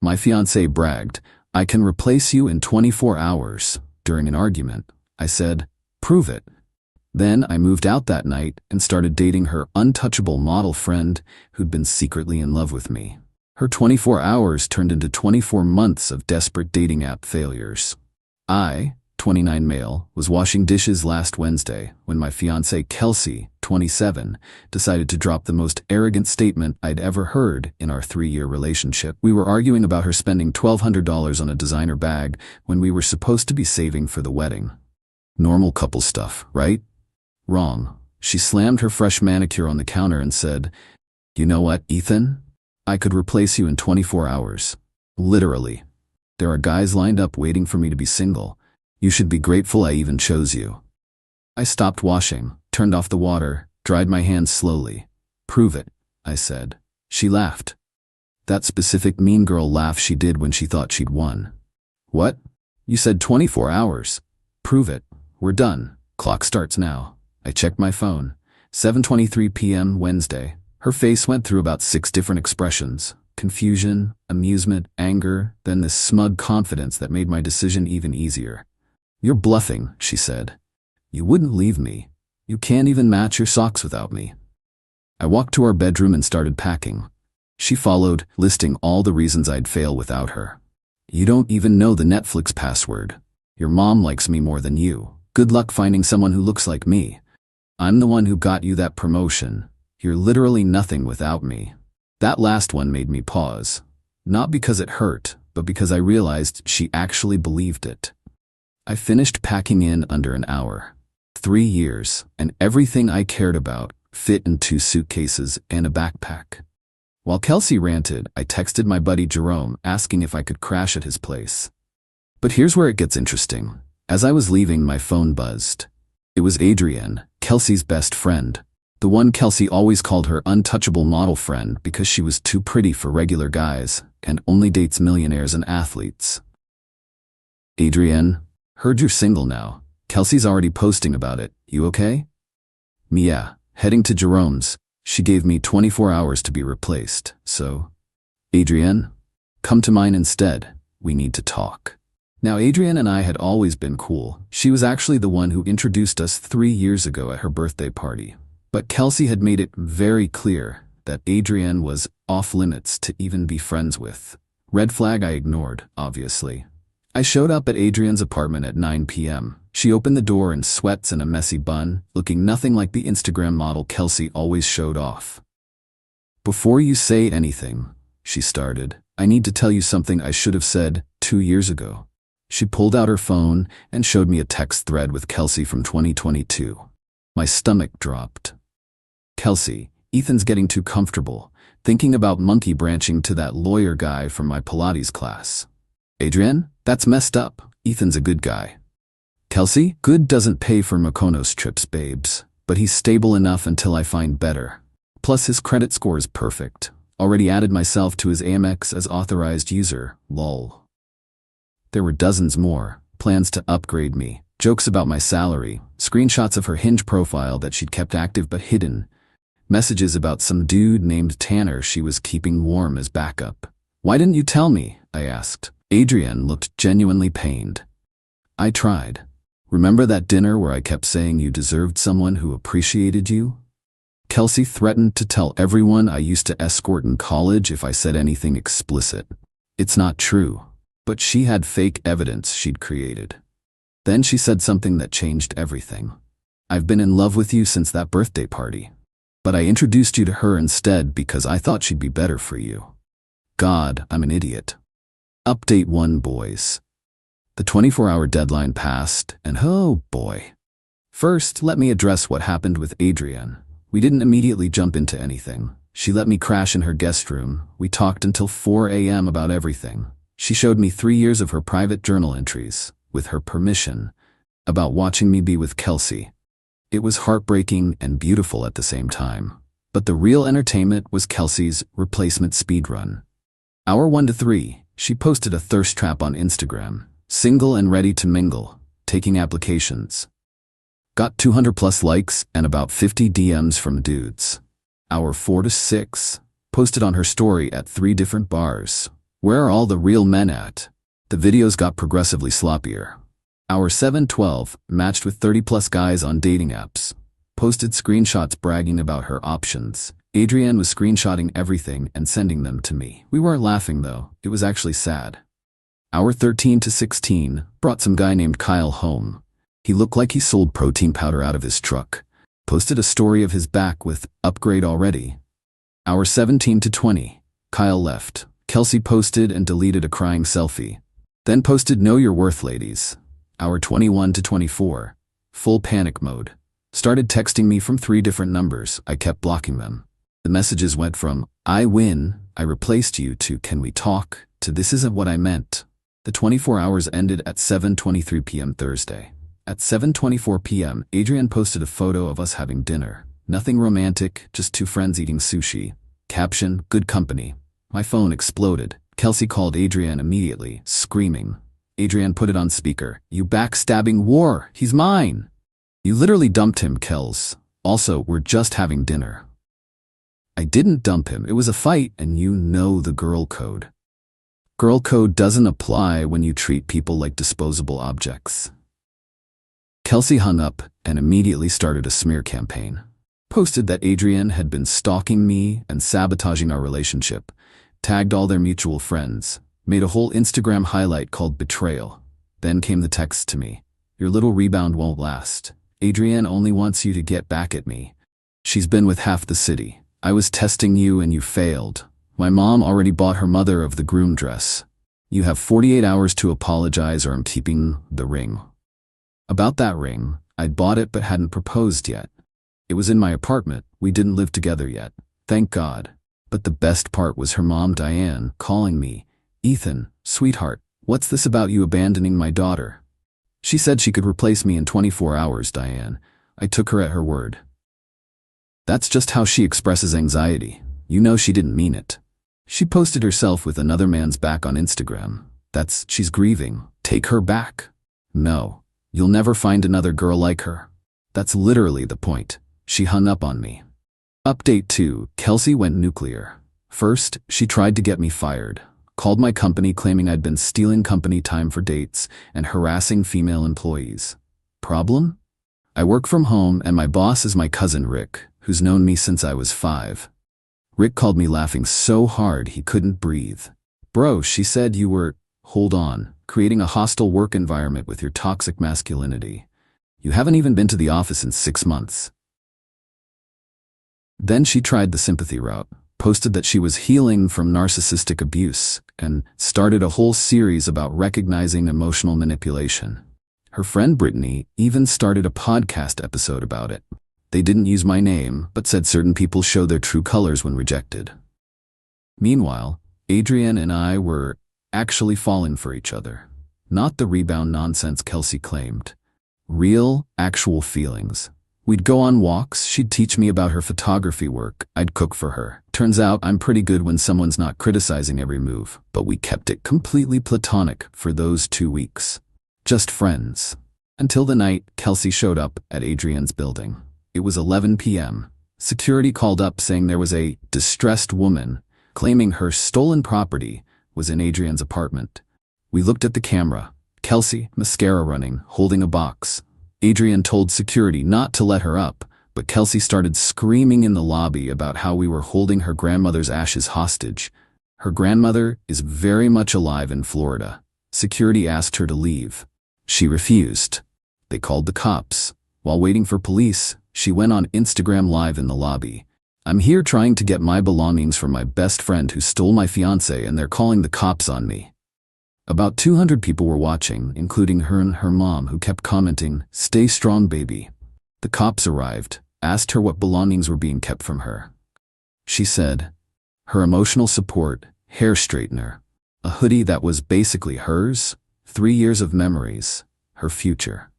My fiancé bragged, "I can replace you in 24 hours. During an argument, I said, "Prove it." Then I moved out that night and started dating her untouchable model friend who'd been secretly in love with me. Her 24 hours turned into 24 months of desperate dating app failures. I, 29 male, was washing dishes last Wednesday when my fiancée Qley, 27, decided to drop the most arrogant statement I'd ever heard in our 3-year relationship. We were arguing about her spending $1,200 on a designer bag when we were supposed to be saving for the wedding. Normal couple stuff, right? Wrong. She slammed her fresh manicure on the counter and said, "You know what, Ethan? I could replace you in 24 hours. Literally. There are guys lined up waiting for me to be single. You should be grateful I even chose you." I stopped washing, turned off the water, dried my hands slowly. "Prove it," I said. She laughed. That specific mean girl laugh she did when she thought she'd won. "What? You said 24 hours. Prove it. We're done. Clock starts now." I checked my phone. 7:23 p.m. Wednesday. Her face went through about 6 different expressions. Confusion, amusement, anger, then this smug confidence that made my decision even easier. "You're bluffing," she said. "You wouldn't leave me. You can't even match your socks without me." I walked to our bedroom and started packing. She followed, listing all the reasons I'd fail without her. "You don't even know the Netflix password. Your mom likes me more than you. Good luck finding someone who looks like me. I'm the one who got you that promotion. You're literally nothing without me." That last one made me pause. Not because it hurt, but because I realized she actually believed it. I finished packing in under an hour. 3 years, and everything I cared about fit in 2 suitcases and a backpack. While Qley ranted, I texted my buddy Jerome asking if I could crash at his place. But here's where it gets interesting. As I was leaving, my phone buzzed. It was Adrienne, Qley's best friend. The one Qley always called her untouchable model friend because she was too pretty for regular guys and only dates millionaires and athletes. "Adrienne, heard you're single now. Qley's already posting about it. You okay?" "Yeah, heading to Jerome's. She gave me 24 hours to be replaced, so." "Adrienne, come to mine instead. We need to talk." Now, Adrienne and I had always been cool. She was actually the one who introduced us 3 years ago at her birthday party. But Qley had made it very clear that Adrienne was off limits to even be friends with. Red flag I ignored, obviously. I showed up at Adrienne's apartment at 9 p.m. She opened the door in sweats and a messy bun, looking nothing like the Instagram model Qley always showed off. "Before you say anything," she started, "I need to tell you something I should have said 2 years ago." She pulled out her phone and showed me a text thread with Qley from 2022. My stomach dropped. "Qley, Ethan's getting too comfortable, thinking about monkey branching to that lawyer guy from my Pilates class." "Adrienne, that's messed up. Ethan's a good guy." "Qley, good doesn't pay for Mykonos trips, babes, but he's stable enough until I find better. Plus his credit score is perfect. Already added myself to his Amex as authorized user, lol." There were dozens more, plans to upgrade me, jokes about my salary, screenshots of her Hinge profile that she'd kept active but hidden, messages about some dude named Tanner she was keeping warm as backup. "Why didn't you tell me?" I asked. Adrienne looked genuinely pained. "I tried. Remember that dinner where I kept saying you deserved someone who appreciated you? Qley threatened to tell everyone I used to escort in college if I said anything explicit. It's not true. But she had fake evidence she'd created. Then she said something that changed everything. "I've been in love with you since that birthday party. But I introduced you to her instead because I thought she'd be better for you." God, I'm an idiot. Update 1, boys. The 24-hour deadline passed, and oh boy. First, let me address what happened with Adrienne. We didn't immediately jump into anything. She let me crash in her guest room. We talked until 4 a.m. about everything. She showed me 3 years of her private journal entries, with her permission, about watching me be with Qley. It was heartbreaking and beautiful at the same time. But the real entertainment was Qley's replacement speedrun. Hour 1 to 3, she posted a thirst trap on Instagram, single and ready to mingle, taking applications. Got 200 plus likes and about 50 DMs from dudes. Hour 4 to 6, posted on her story at 3 different bars. Where are all the real men at? The videos got progressively sloppier. Hour 7:12 matched with 30+ guys on dating apps. Posted screenshots bragging about her options. Adrienne was screenshotting everything and sending them to me. We weren't laughing though, it was actually sad. Hour 13 to 16 brought some guy named Kyle home. He looked like he sold protein powder out of his truck. Posted a story of his back with "upgrade already." Hour 17 to 20, Kyle left. Qley posted and deleted a crying selfie. Then posted "know your worth, ladies." Hour 21 to 24, full panic mode. Started texting me from 3 different numbers. I kept blocking them. The messages went from "I win, I replaced you" to "can we talk" to "this isn't what I meant." The 24 hours ended at 7:23 p.m. Thursday. At 7:24 p.m., Adrienne posted a photo of us having dinner. Nothing romantic, just 2 friends eating sushi. Caption, "good company." My phone exploded. Qley called Adrienne immediately, screaming. Adrienne put it on speaker. "You backstabbing whore, he's mine." "You literally dumped him, Kels. Also, we're just having dinner." "I didn't dump him, it was a fight, and you know the girl code." Girl code doesn't apply when you treat people like disposable objects. Qley hung up and immediately started a smear campaign. Posted that Adrienne had been stalking me and sabotaging our relationship, tagged all their mutual friends, made a whole Instagram highlight called "Betrayal." Then came the text to me. "Your little rebound won't last. Adrienne only wants you to get back at me. She's been with half the city. I was testing you and you failed. My mom already bought her mother of the groom dress. You have 48 hours to apologize or I'm keeping the ring." About that ring, I'd bought it but hadn't proposed yet. It was in my apartment. We didn't live together yet. Thank God. But the best part was her mom, Diane, calling me. "Ethan, sweetheart, what's this about you abandoning my daughter?" She said she could replace me in 24 hours, Diane. I took her at her word. That's just how she expresses anxiety. You know she didn't mean it. She posted herself with another man's back on Instagram. She's grieving. Take her back. No, you'll never find another girl like her. That's literally the point. She hung up on me. Update 2, Qley went nuclear. First, she tried to get me fired. Called my company claiming I'd been stealing company time for dates and harassing female employees. Problem? I work from home and my boss is my cousin Rick, who's known me since I was 5. Rick called me laughing so hard he couldn't breathe. "Bro," she said, "you were, hold on, creating a hostile work environment with your toxic masculinity. You haven't even been to the office in 6 months." Then she tried the sympathy route, posted that she was healing from narcissistic abuse, and started a whole series about recognizing emotional manipulation. Her friend Brittany even started a podcast episode about it. They didn't use my name, but said certain people show their true colors when rejected. Meanwhile, Adrienne and I were actually falling for each other. Not the rebound nonsense Qley claimed. Real, actual feelings. We'd go on walks, she'd teach me about her photography work, I'd cook for her. Turns out I'm pretty good when someone's not criticizing every move, but we kept it completely platonic for those 2 weeks. Just friends. Until the night Qley showed up at Adrienne's building. It was 11 p.m. Security called up saying there was a distressed woman claiming her stolen property was in Adrienne's apartment. We looked at the camera. Qley, mascara running, holding a box. Adrienne told security not to let her up, but Qley started screaming in the lobby about how we were holding her grandmother's ashes hostage. Her grandmother is very much alive in Florida. Security asked her to leave. She refused. They called the cops. While waiting for police, she went on Instagram Live in the lobby. "I'm here trying to get my belongings from my best friend who stole my fiancé and they're calling the cops on me." About 200 people were watching, including her and her mom, who kept commenting, "Stay strong, baby." The cops arrived, asked her what belongings were being kept from her. She said, her emotional support, hair straightener, a hoodie that was basically hers, 3 years of memories, her future.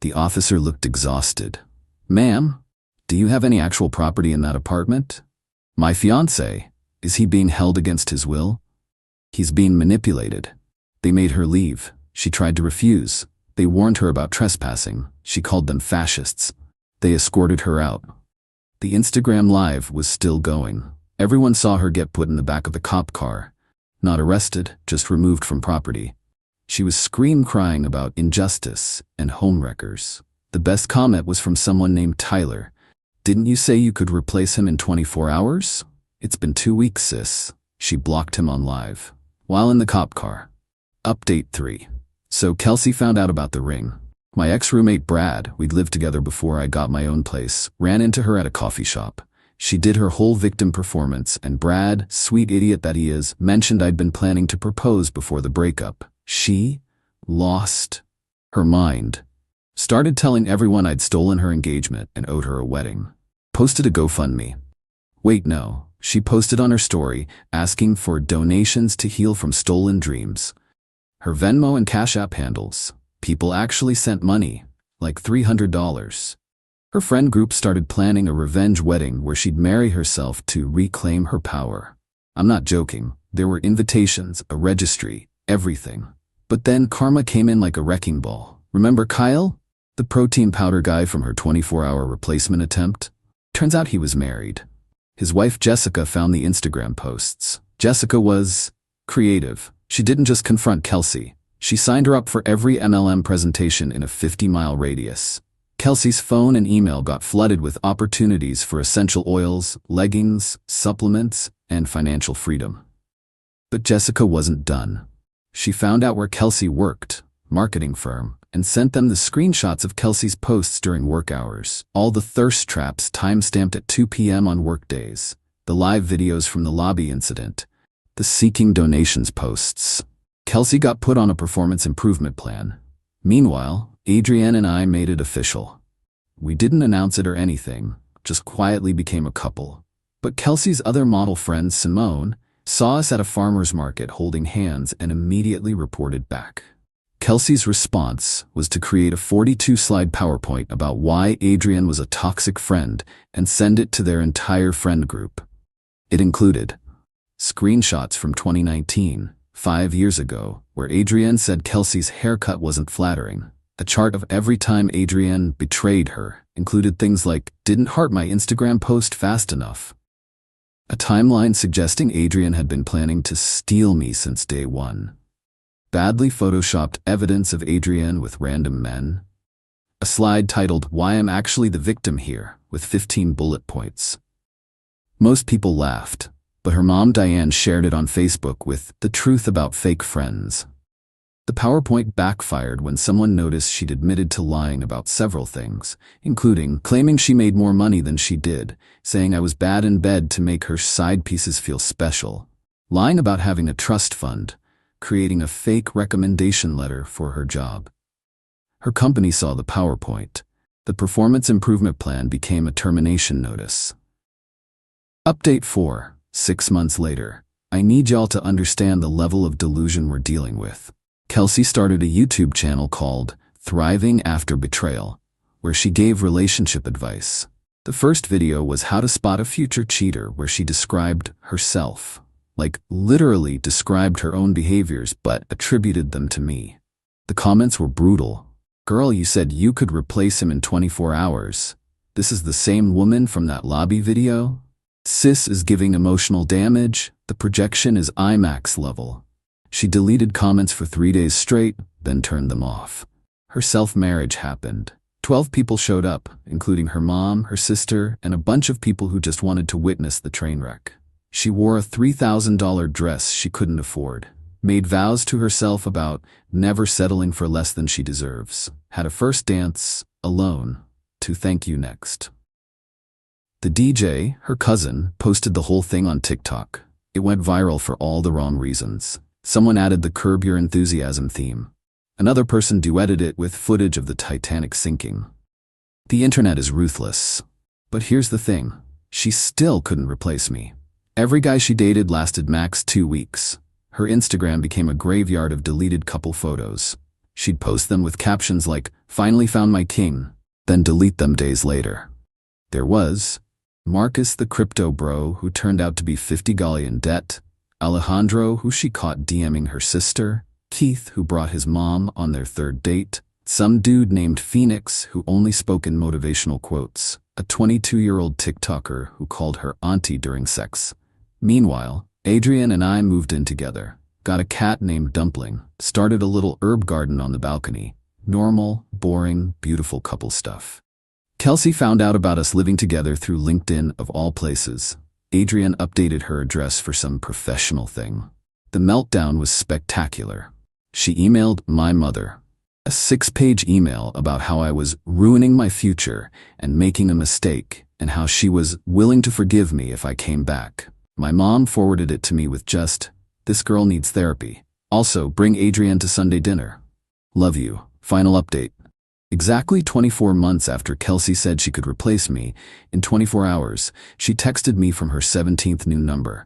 The officer looked exhausted. "Ma'am, do you have any actual property in that apartment?" "My fiancé, is he being held against his will?" "He's being manipulated." They made her leave. She tried to refuse. They warned her about trespassing. She called them fascists. They escorted her out. The Instagram Live was still going. Everyone saw her get put in the back of the cop car. not arrested, just removed from property. She was scream-crying about injustice and homewreckers. The best comment was from someone named Tyler. "Didn't you say you could replace him in 24 hours? It's been 2 weeks, sis." She blocked him on live. While in the cop car. Update 3. So Kelsey found out about the ring. My ex-roommate Brad, we'd lived together before I got my own place, ran into her at a coffee shop. She did her whole victim performance, and Brad, sweet idiot that he is, mentioned I'd been planning to propose before the breakup. She lost her mind. Started telling everyone I'd stolen her engagement and owed her a wedding. Posted a GoFundMe. Wait, no. She posted on her story, asking for donations to heal from stolen dreams. Her Venmo and Cash App handles. People actually sent money, like $300. Her friend group started planning a revenge wedding where she'd marry herself to reclaim her power. I'm not joking. There were invitations, a registry, everything. But then karma came in like a wrecking ball. Remember Kyle? The protein powder guy from her 24-hour replacement attempt? Turns out he was married. His wife Jessica found the Instagram posts. Jessica was creative. She didn't just confront Kelsey. She signed her up for every MLM presentation in a 50-mile radius. Kelsey's phone and email got flooded with opportunities for essential oils, leggings, supplements, and financial freedom. But Jessica wasn't done. She found out where Kelsey worked, marketing firm, and sent them the screenshots of Kelsey's posts during work hours. All the thirst traps time-stamped at 2 p.m. on workdays, the live videos from the lobby incident, the seeking donations posts. Kelsey got put on a performance improvement plan. Meanwhile, Adrienne and I made it official. We didn't announce it or anything, just quietly became a couple. But Kelsey's other model friend, Simone, saw us at a farmer's market holding hands and immediately reported back. Kelsey's response was to create a 42-slide PowerPoint about why Adrienne was a toxic friend and send it to their entire friend group. It included screenshots from 2019, 5 years ago, where Adrienne said Kelsey's haircut wasn't flattering. A chart of every time Adrienne betrayed her, included things like, "Didn't heart my Instagram post fast enough." A timeline suggesting Adrienne had been planning to steal me since day one. Badly photoshopped evidence of Adrienne with random men. A slide titled, "Why I'm Actually the Victim Here," with 15 bullet points. Most people laughed, but her mom Diane shared it on Facebook with "The Truth About Fake Friends." The PowerPoint backfired when someone noticed she'd admitted to lying about several things, including claiming she made more money than she did, saying I was bad in bed to make her side pieces feel special, lying about having a trust fund, creating a fake recommendation letter for her job. Her company saw the PowerPoint. The performance improvement plan became a termination notice. Update 4. 6 months later. I need y'all to understand the level of delusion we're dealing with. Kelsey started a YouTube channel called Thriving After Betrayal, where she gave relationship advice. The first video was how to spot a future cheater, where she described herself, like literally described her own behaviors but attributed them to me. The comments were brutal. "Girl, you said you could replace him in 24 hours. This is the same woman from that lobby video? Sis is giving emotional damage. The projection is IMAX level." She deleted comments for 3 days straight, then turned them off. Her self-marriage happened. 12 people showed up, including her mom, her sister, and a bunch of people who just wanted to witness the train wreck. She wore a $3,000 dress she couldn't afford, made vows to herself about never settling for less than she deserves, had a first dance, alone, to thank you next. The DJ, her cousin, posted the whole thing on TikTok. It went viral for all the wrong reasons. Someone added the Curb Your Enthusiasm theme. Another person duetted it with footage of the Titanic sinking. The internet is ruthless. But here's the thing. She still couldn't replace me. Every guy she dated lasted max 2 weeks. Her Instagram became a graveyard of deleted couple photos. She'd post them with captions like, "Finally found my king," then delete them days later. There was Marcus the crypto bro who turned out to be 50 Qley in debt, Alejandro who she caught DMing her sister, Keith who brought his mom on their third date, some dude named Phoenix who only spoke in motivational quotes, a 22-year-old TikToker who called her auntie during sex. Meanwhile, Adrian and I moved in together, got a cat named Dumpling, started a little herb garden on the balcony. Normal, boring, beautiful couple stuff. Qley found out about us living together through LinkedIn of all places. Adrian updated her address for some professional thing. The meltdown was spectacular. She emailed my mother. A 6-page email about how I was ruining my future and making a mistake, and how she was willing to forgive me if I came back. My mom forwarded it to me with just, "This girl needs therapy. Also, bring Adrian to Sunday dinner. Love you. Final update." Exactly 24 months after Qley said she could replace me, in 24 hours, she texted me from her 17th new number.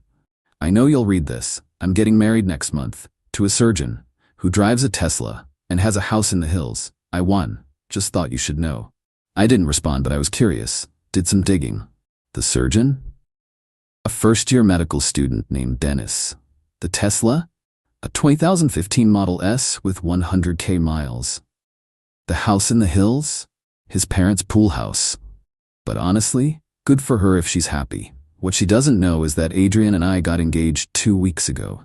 "I know you'll read this. I'm getting married next month, to a surgeon, who drives a Tesla, and has a house in the hills. I won. Just thought you should know." I didn't respond, but I was curious. Did some digging. The surgeon? A first-year medical student named Dennis. The Tesla? A 2015 Model S with 100K miles. The house in the hills? His parents' pool house. But honestly, good for her if she's happy. What she doesn't know is that Adrian and I got engaged 2 weeks ago.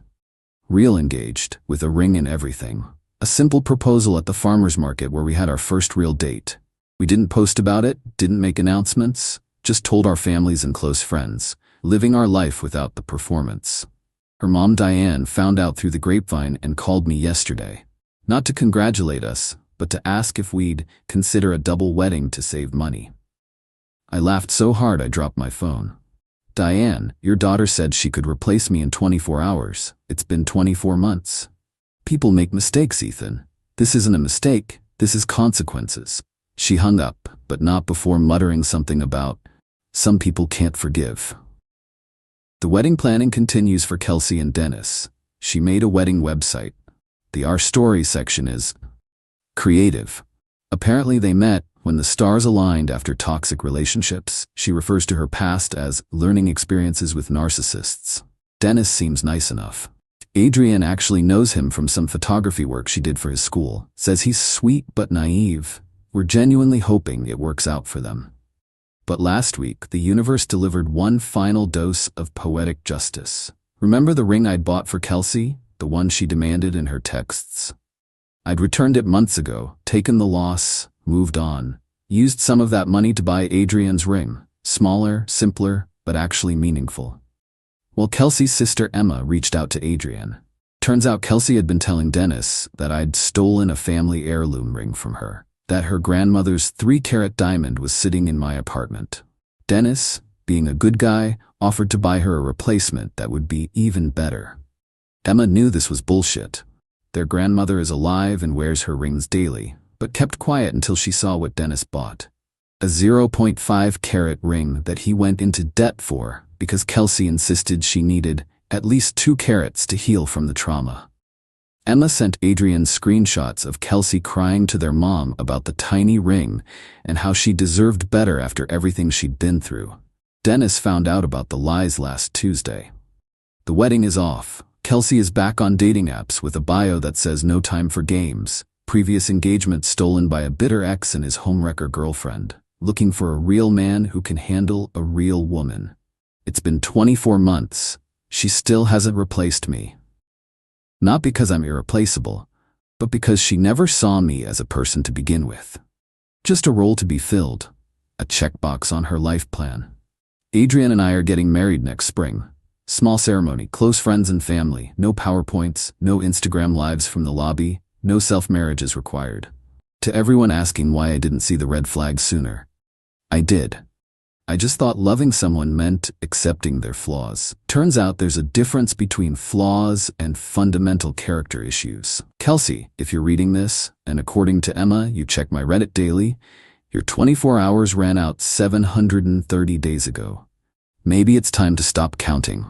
Real engaged, with a ring and everything. A simple proposal at the farmer's market where we had our first real date. We didn't post about it, didn't make announcements, just told our families and close friends, living our life without the performance. Her mom Diane found out through the grapevine and called me yesterday. Not to congratulate us, but to ask if we'd consider a double wedding to save money. I laughed so hard I dropped my phone. "Diane, your daughter said she could replace me in 24 hours. It's been 24 months. People make mistakes, Ethan. This isn't a mistake, this is consequences." She hung up, but not before muttering something about, "Some people can't forgive." The wedding planning continues for Qley and Dennis. She made a wedding website. The Our Story section is creative. Apparently they met when the stars aligned after toxic relationships. She refers to her past as learning experiences with narcissists. Dennis seems nice enough. Adrian actually knows him from some photography work she did for his school. Says he's sweet but naive. We're genuinely hoping it works out for them. But last week, the universe delivered one final dose of poetic justice. Remember the ring I'd bought for Qley? The one she demanded in her texts? I'd returned it months ago, taken the loss, moved on, used some of that money to buy Adrian's ring. Smaller, simpler, but actually meaningful. Well, Qley's sister Emma reached out to Adrian. Turns out Qley had been telling Dennis that I'd stolen a family heirloom ring from her, that her grandmother's 3-carat diamond was sitting in my apartment. Dennis, being a good guy, offered to buy her a replacement that would be even better. Emma knew this was bullshit. Their grandmother is alive and wears her rings daily, but kept quiet until she saw what Dennis bought. A 0.5-carat ring that he went into debt for because Qley insisted she needed at least 2 carats to heal from the trauma. Emma sent Adrian screenshots of Qley crying to their mom about the tiny ring and how she deserved better after everything she'd been through. Dennis found out about the lies last Tuesday. The wedding is off. Qley is back on dating apps with a bio that says no time for games, previous engagement stolen by a bitter ex and his homewrecker girlfriend, looking for a real man who can handle a real woman. It's been 24 months. She still hasn't replaced me. Not because I'm irreplaceable, but because she never saw me as a person to begin with. Just a role to be filled, a checkbox on her life plan. Adrian and I are getting married next spring. Small ceremony, close friends and family, no PowerPoints, no Instagram lives from the lobby, no self-marriages required. To everyone asking why I didn't see the red flags sooner. I did. I just thought loving someone meant accepting their flaws. Turns out there's a difference between flaws and fundamental character issues. Qley, if you're reading this, and according to Emma, you check my Reddit daily, your 24 hours ran out 730 days ago. Maybe it's time to stop counting.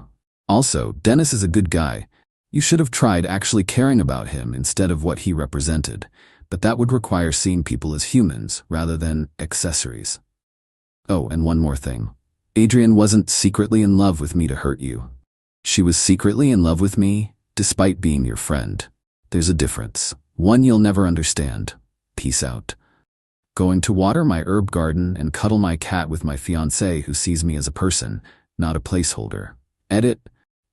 Also, Dennis is a good guy. You should have tried actually caring about him instead of what he represented, but that would require seeing people as humans rather than accessories. Oh, and one more thing. Adrian wasn't secretly in love with me to hurt you. She was secretly in love with me, despite being your friend. There's a difference. One you'll never understand. Peace out. Going to water my herb garden and cuddle my cat with my fiancée who sees me as a person, not a placeholder. Edit.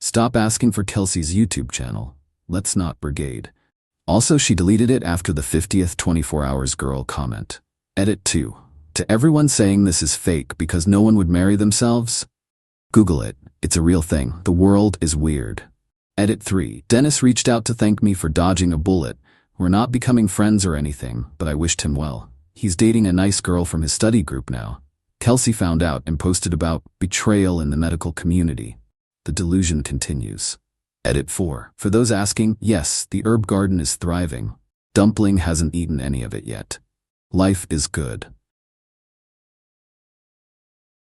Stop asking for Kelsey's YouTube channel. Let's not brigade. Also, she deleted it after the 50th 24 hours girl comment. Edit 2. To everyone saying this is fake because no one would marry themselves, Google it. It's a real thing. The world is weird. Edit 3. Dennis reached out to thank me for dodging a bullet. We're not becoming friends or anything, but I wished him well. He's dating a nice girl from his study group now. Kelsey found out and posted about betrayal in the medical community. The delusion continues. Edit 4. For those asking, yes, the herb garden is thriving. Dumpling hasn't eaten any of it yet. Life is good.